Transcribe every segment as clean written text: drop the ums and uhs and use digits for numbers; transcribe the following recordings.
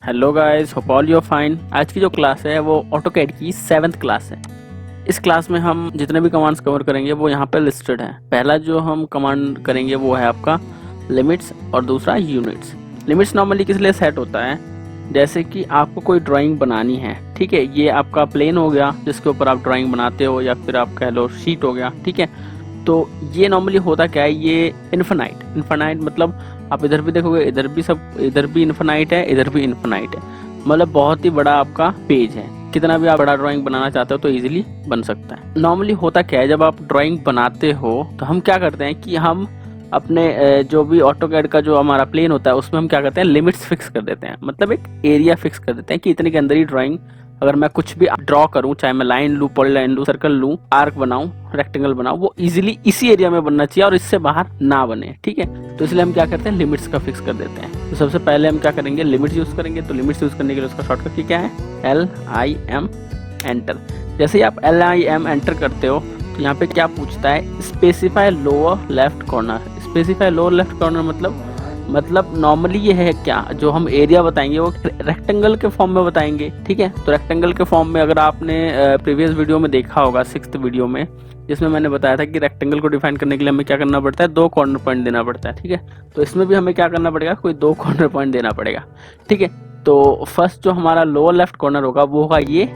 Hello guys, hope all you are fine. आज की जो क्लास है वो ऑटोकैड की 7th क्लास है। इस क्लास में हम जितने भी कमांड्स कवर करेंगे वो यहाँ पे लिस्टेड है। पहला जो हम कमांड करेंगे वो है आपका लिमिट्स और दूसरा यूनिट्स। लिमिट्स नॉर्मली किस लिए सेट होता है, जैसे कि आपको कोई ड्राइंग बनानी है, ठीक है। ये आपका प्लेन हो गया जिसके ऊपर आप ड्राइंग बनाते हो, या फिर आप कह लो शीट हो गया, ठीक है। तो ये नॉर्मली होता क्या है, ये इन्फिनाइट मतलब आप इधर भी देखोगे, इधर भी इन्फिनाइट है, इधर भी इन्फिनाइट है, मतलब बहुत ही बड़ा आपका पेज है। कितना भी आप बड़ा ड्राइंग बनाना चाहते हो तो इजीली बन सकता है। नॉर्मली होता क्या है, जब आप ड्राइंग बनाते हो तो हम क्या करते हैं कि हम अपने जो भी ऑटोकैड का जो हमारा प्लेन होता है उसमें हम क्या करते हैं, लिमिट्स फिक्स कर देते हैं। मतलब एक एरिया फिक्स कर देते हैं कि इतने के अंदर ही ड्राइंग, अगर मैं कुछ भी ड्रॉ करूं, चाहे मैं लाइन लूं, पॉलीलाइन लूं, सर्कल लूं, आर्क बनाऊं, रेक्टेंगल बनाऊं, वो इजीली इसी एरिया में बनना चाहिए और इससे बाहर ना बने, ठीक है। तो इसलिए हम क्या करते हैं, लिमिट्स का फिक्स कर देते हैं। तो सबसे पहले हम क्या करेंगे, लिमिट्स यूज करेंगे। तो लिमिट्स यूज करने के लिए उसका शॉर्टकट की क्या है, LIM एंटर। जैसे ही आप LIM एंटर करते हो तो यहाँ पे क्या पूछता है, specify lower left corner. Specify lower left corner मतलब नॉर्मली ये है क्या, जो हम एरिया बताएंगे वो रेक्टेंगल के फॉर्म में बताएंगे, ठीक है। तो रेक्टेंगल के फॉर्म में अगर आपने प्रीवियस वीडियो में देखा होगा, 6th वीडियो में, जिसमें मैंने बताया था कि रेक्टेंगल को डिफाइन करने के लिए हमें क्या करना पड़ता है, 2 कॉर्नर पॉइंट देना पड़ता है, ठीक है। तो इसमें भी हमें क्या करना पड़ेगा, कोई 2 कॉर्नर पॉइंट देना पड़ेगा, ठीक है। तो फर्स्ट जो हमारा लोअर लेफ्ट कॉर्नर होगा वो होगा ये,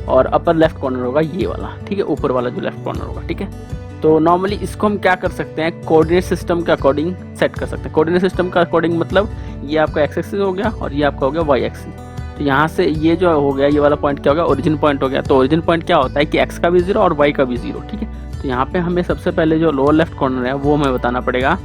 और अपर लेफ्ट कॉर्नर होगा ये वाला, ठीक है, ऊपर वाला जो लेफ्ट कॉर्नर होगा, ठीक है। तो नॉर्मली इसको हम क्या कर सकते हैं, कोऑर्डिनेट सिस्टम के अकॉर्डिंग सेट कर सकते हैं। कोऑर्डिनेट सिस्टम का अकॉर्डिंग मतलब ये आपका एक्स एक्सिस हो गया और ये आपका हो गया वाई एक्सिस। तो यहाँ से ये जो हो गया, ये वाला पॉइंट क्या हो गया, ओरिजिन पॉइंट हो गया। तो ओरिजिन पॉइंट क्या होता है कि एक्स का भी 0 और वाई का भी 0, ठीक है। तो यहाँ पे हमें सबसे पहले जो लोअर लेफ्ट कॉर्नर है वो हमें बताना पड़ेगा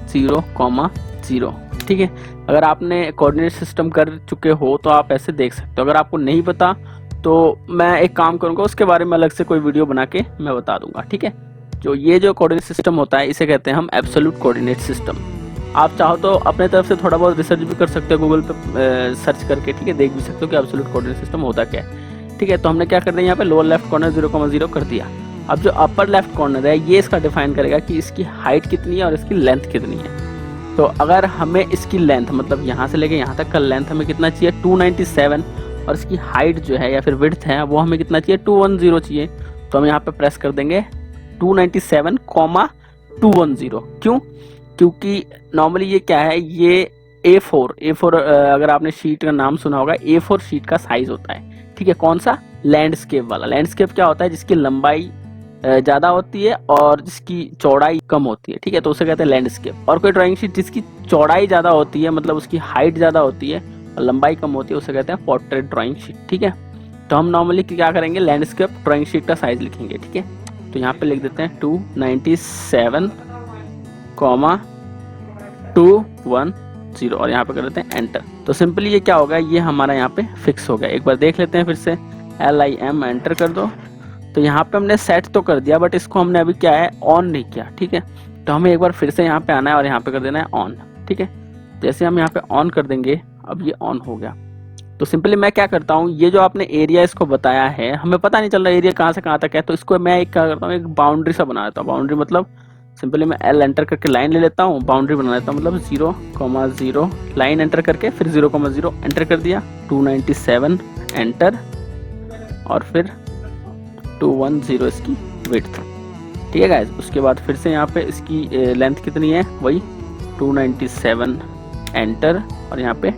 0,0, ठीक है। अगर आपने कोऑर्डिनेट सिस्टम कर चुके हो तो आप ऐसे देख सकते हो। अगर आपको नहीं पता तो मैं एक काम करूँगा, उसके बारे में अलग से कोई वीडियो बना के मैं बता दूंगा, ठीक है। ये जो कोऑर्डिनेट सिस्टम होता है इसे कहते हैं हम एब्सोल्यूट कोऑर्डिनेट सिस्टम। आप चाहो तो अपने तरफ से थोड़ा बहुत रिसर्च भी कर सकते हो, गूगल पे सर्च करके, ठीक है, देख भी सकते हो कि एब्सोल्यूट कोऑर्डिनेट सिस्टम होता क्या है, ठीक है। तो हमने क्या कर दिया, यहाँ पे लोअर लेफ्ट कॉर्नर 0,0 कर दिया। अब जो अपर लेफ्ट कॉर्नर है ये इसका डिफाइन करेगा कि इसकी हाइट कितनी है और इसकी लेंथ कितनी है। तो अगर हमें इसकी लेंथ मतलब यहाँ से लेके यहाँ तक का लेंथ हमें कितना चाहिए, 297, और इसकी हाइट जो है या फिर विड्थ है वो हमें कितना चाहिए, 210 चाहिए। तो हम यहाँ पे प्रेस कर देंगे 297,210। क्यों, क्योंकि नॉर्मली ये क्या है, ये A4 अगर आपने शीट का नाम सुना होगा, A4 शीट का साइज होता है, ठीक है। कौन सा, लैंडस्केप वाला। लैंडस्केप क्या होता है, जिसकी लंबाई ज़्यादा होती है और जिसकी चौड़ाई कम होती है, ठीक है, तो उसे कहते हैं लैंडस्केप। और कोई ड्राइंग शीट जिसकी चौड़ाई ज़्यादा होती है, मतलब उसकी हाइट ज़्यादा होती है और लंबाई कम होती है, उसे कहते हैं पोर्ट्रेट ड्राइंग शीट, ठीक है। तो हम नॉर्मली क्या करेंगे, लैंडस्केप ड्राइंग शीट का साइज लिखेंगे, ठीक है। तो यहाँ पे लिख देते हैं 297,210 और यहाँ पे कर देते हैं एंटर। तो सिंपली ये क्या होगा, ये हमारा यहाँ पे फिक्स हो गया। एक बार देख लेते हैं फिर से, LIM एंटर कर दो। तो यहाँ पे हमने सेट तो कर दिया, बट इसको हमने अभी क्या है, ऑन नहीं किया, ठीक है। तो हमें एक बार फिर से यहाँ पे आना है और यहाँ पे कर देना है ऑन, ठीक है। जैसे हम यहाँ पे ऑन कर देंगे, अब ये ऑन हो गया। तो सिंपली मैं क्या करता हूँ, ये जो आपने एरिया इसको बताया है, हमें पता नहीं चल रहा एरिया कहाँ से कहाँ तक है, तो इसको मैं एक क्या करता हूँ, एक बाउंड्री सा बना देता हूँ। बाउंड्री मतलब सिंपली मैं L एंटर करके लाइन ले लेता हूँ, बाउंड्री बना लेता हूँ, मतलब 0,0 लाइन एंटर करके फिर 0,0 एंटर कर दिया, 297 एंटर और फिर 210 इसकी विड्थ, ठीक है गाइस। उसके बाद फिर से यहाँ पे इसकी लेंथ कितनी है, वही 297 एंटर और यहाँ पे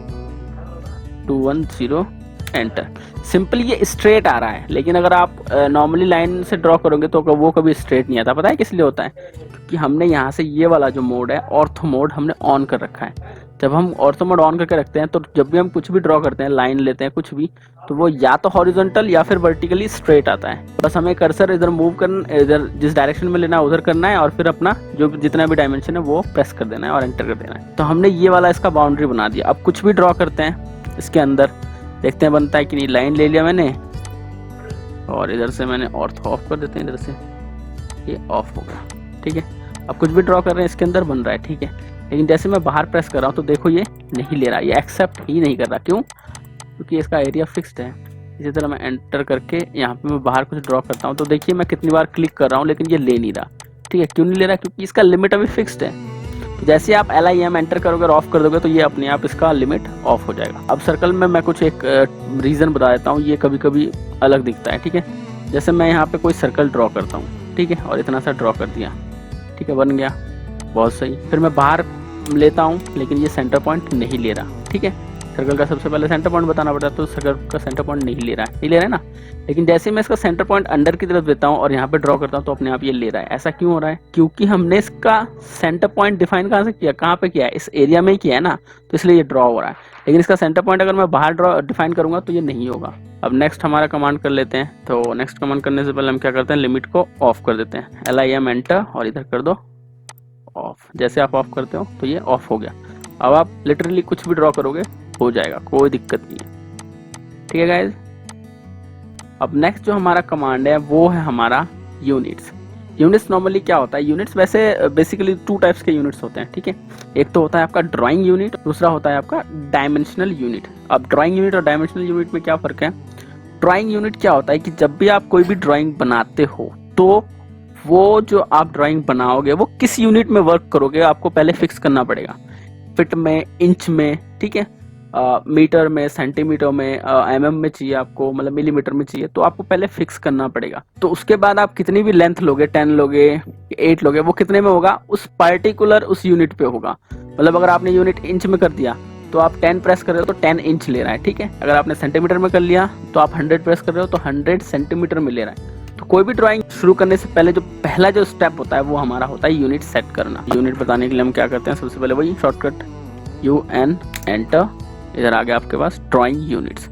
210 एंटर। सिंपली ये स्ट्रेट आ रहा है, लेकिन अगर आप नॉर्मली लाइन से ड्रॉ करोगे तो वो कभी स्ट्रेट नहीं आता। पता है किस लिए होता है, क्योंकि हमने यहाँ से ये वाला जो मोड है, ऑर्थो मोड, हमने ऑन कर रखा है। जब हम ऑर्थो मोड ऑन करके रखते हैं तो जब भी हम कुछ भी ड्रॉ करते हैं, लाइन लेते हैं कुछ भी, तो वो या तो हॉरिजॉन्टल या फिर वर्टिकली स्ट्रेट आता है। बस हमें कर्सर इधर मूव करना, इधर जिस डायरेक्शन में लेना है उधर करना है, और फिर अपना जो जितना भी डायमेंशन है वो प्रेस कर देना है और एंटर कर देना है। तो हमने ये वाला इसका बाउंड्री बना दिया। अब कुछ भी ड्रॉ करते हैं इसके अंदर, देखते हैं बनता है कि नहीं। लाइन ले लिया मैंने और इधर से मैंने ऑर्थो ऑफ कर देते हैं, इधर से ये ऑफ हो गया, ठीक है। अब कुछ भी ड्रॉ कर रहे हैं इसके अंदर बन रहा है, ठीक है। लेकिन जैसे मैं बाहर प्रेस कर रहा हूँ तो देखो ये नहीं ले रहा, ये एक्सेप्ट ही नहीं कर रहा। क्यों, क्योंकि इसका एरिया फिक्स्ड है। इसी तरह मैं एंटर करके यहाँ पे मैं बाहर कुछ ड्रॉ करता हूँ तो देखिए मैं कितनी बार क्लिक कर रहा हूँ लेकिन ये ले नहीं रहा, ठीक है। क्यों नहीं ले रहा, क्योंकि इसका लिमिट अभी फिक्स्ड है। तो जैसे आप LIM एंटर करोगे और ऑफ कर दोगे तो ये अपने आप इसका लिमिट ऑफ हो जाएगा। अब सर्कल में मैं कुछ एक रीज़न बता देता हूँ, ये कभी कभी अलग दिखता है, ठीक है। जैसे मैं यहाँ पे कोई सर्कल ड्रॉ करता हूँ, ठीक है, और इतना सा ड्रॉ कर दिया, ठीक है, बन गया, बहुत सही। फिर मैं बाहर लेता हूँ लेकिन ये सेंटर पॉइंट नहीं ले रहा, ठीक है। सर्कल का सबसे पहले सेंटर पॉइंट बताना पड़ता है, तो सर्कल का सेंटर पॉइंट नहीं ले रहा है ना। लेकिन जैसे मैं इसका सेंटर पॉइंट अंदर की तरफ देता हूँ और यहाँ पे ड्रॉ करता हूँ तो अपने आप ये ले रहा है। ऐसा क्यों हो रहा है? क्योंकि हमने इसका सेंटर पॉइंट डिफाइन कहाँ से किया, कहाँ पे किया है, इस एरिया में ही किया है ना, तो इसलिए ये ड्रॉ हो रहा है। लेकिन इसका सेंटर पॉइंट अगर मैं बाहर ड्रॉ डिफाइन करूंगा तो ये नहीं होगा। अब नेक्स्ट हमारा कमांड कर लेते हैं। तो नेक्स्ट कमांड करने से पहले हम क्या करते हैं, लिमिट को ऑफ कर देते हैं, LIM एंटर और इधर कर दो ऑफ। जैसे आप ऑफ करते हो तो ये ऑफ हो गया। अब आप लिटरली कुछ भी ड्रॉ करोगे हो जाएगा, कोई दिक्कत नहीं है, ठीक है गाइज। अब नेक्स्ट जो हमारा कमांड है वो है हमारा यूनिट्स। यूनिट्स नॉर्मली क्या होता है, यूनिट्स वैसे बेसिकली 2 टाइप्स के यूनिट्स होते हैं, ठीक है। एक तो होता है आपका ड्राइंग यूनिट, दूसरा होता है आपका डायमेंशनल यूनिट। अब ड्राइंग यूनिट और डायमेंशनल यूनिट में क्या फर्क है? ड्राइंग यूनिट क्या होता है कि जब भी आप कोई भी ड्राइंग बनाते हो तो वो जो आप ड्राइंग बनाओगे वो किस यूनिट में वर्क करोगे आपको पहले फिक्स करना पड़ेगा। फिट में, इंच में, ठीक है, मीटर में, सेंटीमीटर में, mm में चाहिए आपको, मतलब मिलीमीटर में चाहिए, तो आपको पहले फिक्स करना पड़ेगा। तो उसके बाद आप कितनी भी लेंथ लोगे, 10 लोगे, 8 लोगे, वो कितने में होगा, उस पर्टिकुलर उस यूनिट पे होगा। मतलब अगर आपने यूनिट इंच में कर दिया तो आप 10 प्रेस कर रहे हो तो 10 इंच ले रहा है, ठीक है। अगर आपने सेंटीमीटर में कर लिया तो आप 100 प्रेस कर रहे हो तो 100 सेंटीमीटर में ले रहा है। तो कोई भी ड्राइंग शुरू करने से पहले जो पहला जो स्टेप होता है वो हमारा होता है यूनिट सेट करना। यूनिट बताने के लिए हम क्या करते हैं, सबसे पहले वही शॉर्टकट UN एंटर, इधर आ गया आपके पास ड्राइंग यूनिट्स।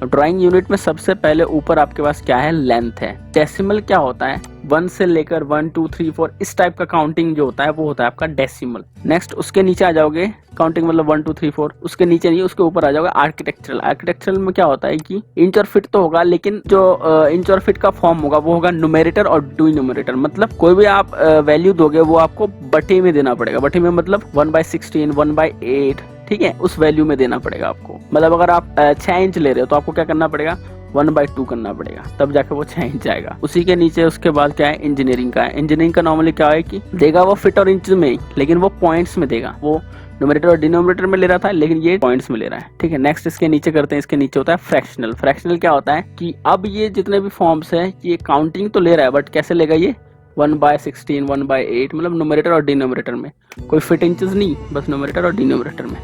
और ड्राइंग यूनिट में सबसे पहले ऊपर आपके पास क्या है, लेंथ है। डेसिमल क्या होता है, 1 से लेकर 1 2 3 4 इस टाइप का काउंटिंग जो होता है वो होता है आपका डेसिमल। नेक्स्ट उसके नीचे आ जाओगे, काउंटिंग मतलब 1 2 3 4, उसके नीचे नहीं, उसके ऊपर आ जाओगे आर्किटेक्चरल। आर्किटेक्चरल में क्या होता है कि इंच और फीट तो होगा, लेकिन जो इंच और फीट का फॉर्म होगा वो होगा न्यूमेरेटर और डिनोमिनेटर। मतलब कोई भी आप वैल्यू दोगे वो आपको बटे में देना पड़ेगा। बटे में मतलब 1/16, 1/8, ठीक है, उस वैल्यू में देना पड़ेगा आपको। मतलब अगर आप 6 इंच ले रहे हो तो आपको क्या करना पड़ेगा, 1/2 करना पड़ेगा, तब जाके वो 6 इंच आएगा। उसी के नीचे उसके बाद क्या है, इंजीनियरिंग का है। इंजीनियरिंग का नॉर्मली क्या है कि देगा वो फिट और इंच में, लेकिन वो पॉइंट्स में देगा। वो न्यूमरेटर और डिनोमिनेटर में ले रहा था लेकिन ये पॉइंट्स में ले रहा है, ठीक है। नेक्स्ट इसके नीचे करते हैं, इसके नीचे होता है फ्रैक्शनल। फ्रैक्शनल क्या होता है कि अब ये जितने भी फॉर्म्स है ये काउंटिंग तो ले रहा है बट कैसे लेगा ये, 1/16, 1/8, मतलब न्यूमरेटर और डिनोमिनेटर में, कोई फिट इंचेस नहीं, बस न्यूमरेटर और डिनोमिनेटर में,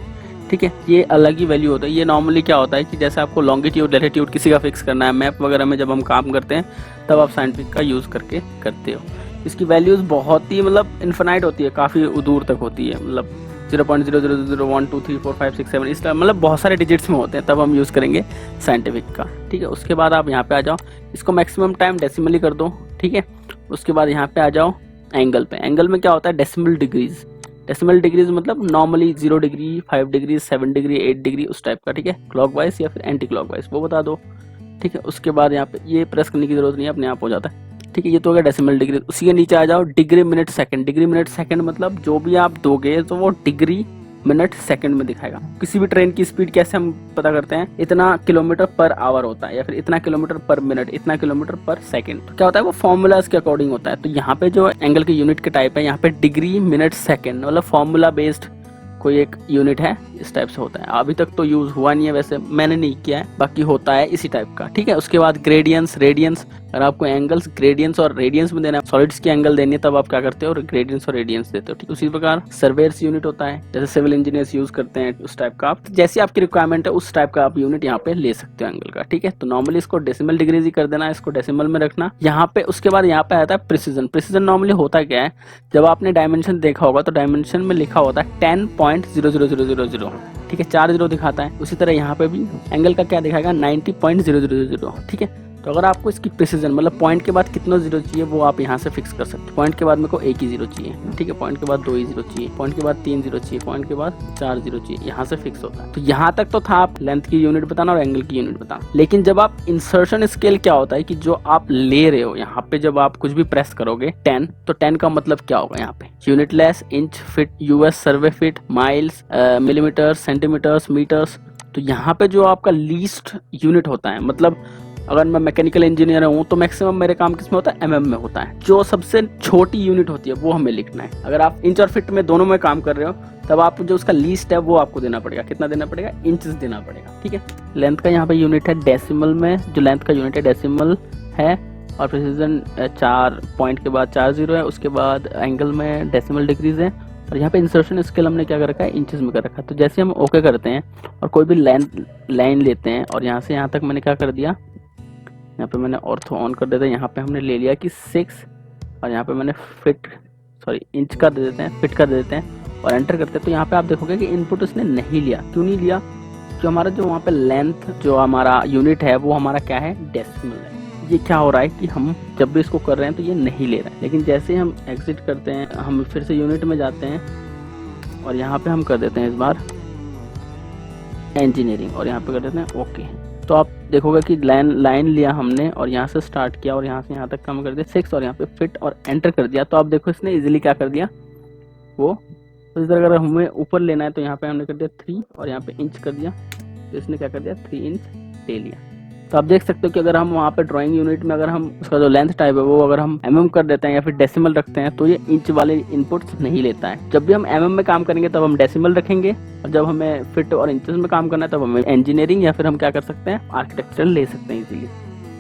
ठीक है। ये अलग ही वैल्यू होता है। ये नॉर्मली क्या होता है कि जैसे आपको लॉन्गिट्यूड लैटिट्यूड किसी का फिक्स करना है, मैप वगैरह में जब हम काम करते हैं तब आप साइंटिफिक का यूज़ करके करते हो। इसकी वैल्यूज़ बहुत ही मतलब इन्फिनाइट होती है, काफ़ी दूर तक होती है, मतलब 0.0001 2 3 4 5 6 7 इस तरह, मतलब बहुत सारे डिजिट्स में होते हैं, तब हम यूज़ करेंगे साइंटिफिक का, ठीक है। उसके बाद आप यहाँ पे आ जाओ, इसको मैक्सिमम टाइम डेसिमली कर दो, ठीक है। उसके बाद यहाँ पे आ जाओ एंगल पे। एंगल में क्या होता है, डेसिमल डिग्रीज। डेसिमल डिग्रीज मतलब normally 0 degree, 5 degree, 7 degree, 8 degree उस टाइप का, ठीक है। क्लॉकवाइज या फिर एंटी क्लॉकवाइज वो बता दो, ठीक है। उसके बाद यहाँ पे ये प्रेस करने की जरूरत नहीं है, अपने आप हो जाता है, ठीक है। ये तो हो गया डेसिमल डिग्री। उसी के नीचे आ जाओ degree minute second. Degree minute second मतलब जो भी आप दोगे तो वो डिग्री मिनट सेकंड में दिखाएगा। किसी भी ट्रेन की स्पीड कैसे हम पता करते हैं, इतना किलोमीटर पर आवर होता है या फिर इतना किलोमीटर पर मिनट, इतना किलोमीटर पर सेकंड। तो क्या होता है वो फॉर्मूलाज के अकॉर्डिंग होता है। तो यहाँ पे जो एंगल के यूनिट के टाइप है, यहाँ पे डिग्री मिनट सेकंड, मतलब फॉर्मूला बेस्ड कोई एक यूनिट है, इस टाइप से होता है। अभी तक तो यूज हुआ नहीं है, वैसे मैंने नहीं किया है, बाकी होता है इसी टाइप का, ठीक है। उसके बाद ग्रेडियंस, रेडियंस। अगर आपको एंगल्स ग्रेडियंस और रेडियंस में देना है, सॉलिड्स की एंगल देनी है, तब आप क्या करते हो, ग्रेडियंस और रेडियंस देते हो, ठीक। उसी प्रकार सर्वेयर्स यूनिट होता है, जैसे सिविल इंजीनियर्स यूज करते हैं, उस टाइप का आप जैसी आपकी रिक्वायरमेंट है उस टाइप का आप यूनिट यहाँ पे ले सकते हो एंगल का, ठीक है। तो नॉर्मली इसको डेसिमल डिग्रीज ही कर देना, इसको डेसिमल में रखना यहाँ पे। उसके बाद यहाँ पे आता है प्रिसीजन। प्रिसीजन नॉर्मली होता क्या है, जब आपने डायमेंशन देखा होगा तो डायमेंशन में लिखा होता है 10.00000, ठीक है, 4 जीरो दिखाता है। उसी तरह यहाँ पे भी एंगल का क्या दिखाएगा, 90.000, ठीक है। तो अगर आपको इसकी प्रिसीजन मतलब पॉइंट के बाद कितना जीरो चाहिए वो आप यहाँ से फिक्स कर सकते हो। पॉइंट के बाद मेरे को 1 ही जीरो चाहिए, ठीक है, पॉइंट के बाद 2 ही जीरो चाहिए, पॉइंट के बाद 3 जीरो चाहिए, पॉइंट के बाद 4 जीरो चाहिए, यहाँ से फिक्स होता है। तो यहाँ तक तो था आप लेंथ की यूनिट बताना और एंगल की यूनिट बताना। लेकिन जब आप इंसर्शन स्केल क्या होता है कि जो आप ले रहे हो यहाँ पे, जब आप कुछ भी प्रेस करोगे 10, तो 10 का मतलब क्या होगा यहाँ पे, unitless, inch, feet, US survey feet, miles, millimetre, centimetres, metres. तो यहाँ पे जो आपका लीस्ट यूनिट होता है, मतलब अगर मैं मैकेनिकल इंजीनियर हूँ तो मैक्सिमम मेरे काम किस में होता है, एमएम में होता है। जो सबसे छोटी यूनिट होती है वो हमें लिखना है। अगर आप इंच और फीट में दोनों में काम कर रहे हो तब आप जो उसका लीस्ट है वो आपको देना पड़ेगा। कितना देना पड़ेगा, इंचेस देना पड़ेगा, ठीक है। लेंथ का यहाँ पे यूनिट है डेसिमल में, जो लेंथ का यूनिट है डेसिमल है, और प्रिसीजन 4 पॉइंट के बाद 4 जीरो है। उसके बाद एंगल में डेसिमल डिग्रीज है, और यहाँ पे इंसर्शन स्केल हमने क्या कर रखा है, इंचेस में कर रखा है। तो जैसे हम ओके करते हैं और कोई भी लाइन लेते हैं, और यहाँ से यहाँ तक मैंने क्या कर दिया, यहाँ पे मैंने ऑर्थो ऑन कर देता है। यहाँ पे हमने ले लिया कि 6, और यहाँ पे मैंने इंच का दे देते हैं, फिट का दे देते हैं, और एंटर करते हैं। तो यहाँ पे आप देखोगे कि इनपुट उसने नहीं लिया। क्यों नहीं लिया, जो हमारा जो वहाँ पे लेंथ जो हमारा यूनिट है वो हमारा क्या है, डेसिमल है। ये क्या हो रहा है कि हम जब भी इसको कर रहे हैं तो ये नहीं ले रहे हैं, लेकिन जैसे हम एग्जिट करते हैं, हम फिर से यूनिट में जाते हैं, और यहाँ पे हम कर देते हैं इस बार इंजीनियरिंग, और यहाँ पे कर देते हैं ओके। तो आप देखोगे कि लाइन लिया हमने, और यहाँ से स्टार्ट किया, और यहाँ से यहाँ तक कम कर दिया 6, और यहाँ पे फिट और एंटर कर दिया। तो आप देखो इसने इजीली क्या कर दिया वो। तो इस तरह अगर हमें ऊपर लेना है तो यहाँ पे हमने कर दिया 3, और यहाँ पे इंच कर दिया, तो इसने क्या कर दिया 3 इंच ले लिया। तो आप देख सकते हो कि अगर हम वहाँ पे ड्राइंग यूनिट में अगर हम उसका जो लेंथ टाइप है वो अगर हम एमएम कर देते हैं या फिर डेसिमल रखते हैं तो ये इंच वाले इनपुट्स नहीं लेता है। जब भी हम एमएम में काम करेंगे तब हम डेसिमल रखेंगे, और जब हमें फिट और इंचेस में काम करना है तब हमें इंजीनियरिंग या फिर हम क्या कर सकते हैं, आर्किटेक्चरल ले सकते हैं इजीली।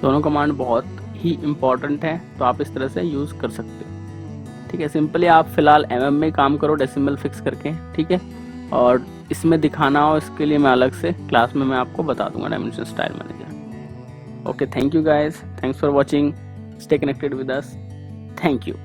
दोनों कमांड बहुत ही इंपॉर्टेंट है, तो आप इस तरह से यूज़ कर सकते हो, ठीक है। सिंपली आप फिलहाल एमएम में काम करो डेसिमल फिक्स करके, ठीक है। और इसमें दिखाना हो इसके लिए मैं अलग से क्लास में मैं आपको बता दूंगा, dimension style manager. Okay, thank you guys, thanks for watching, stay connected with us, thank you.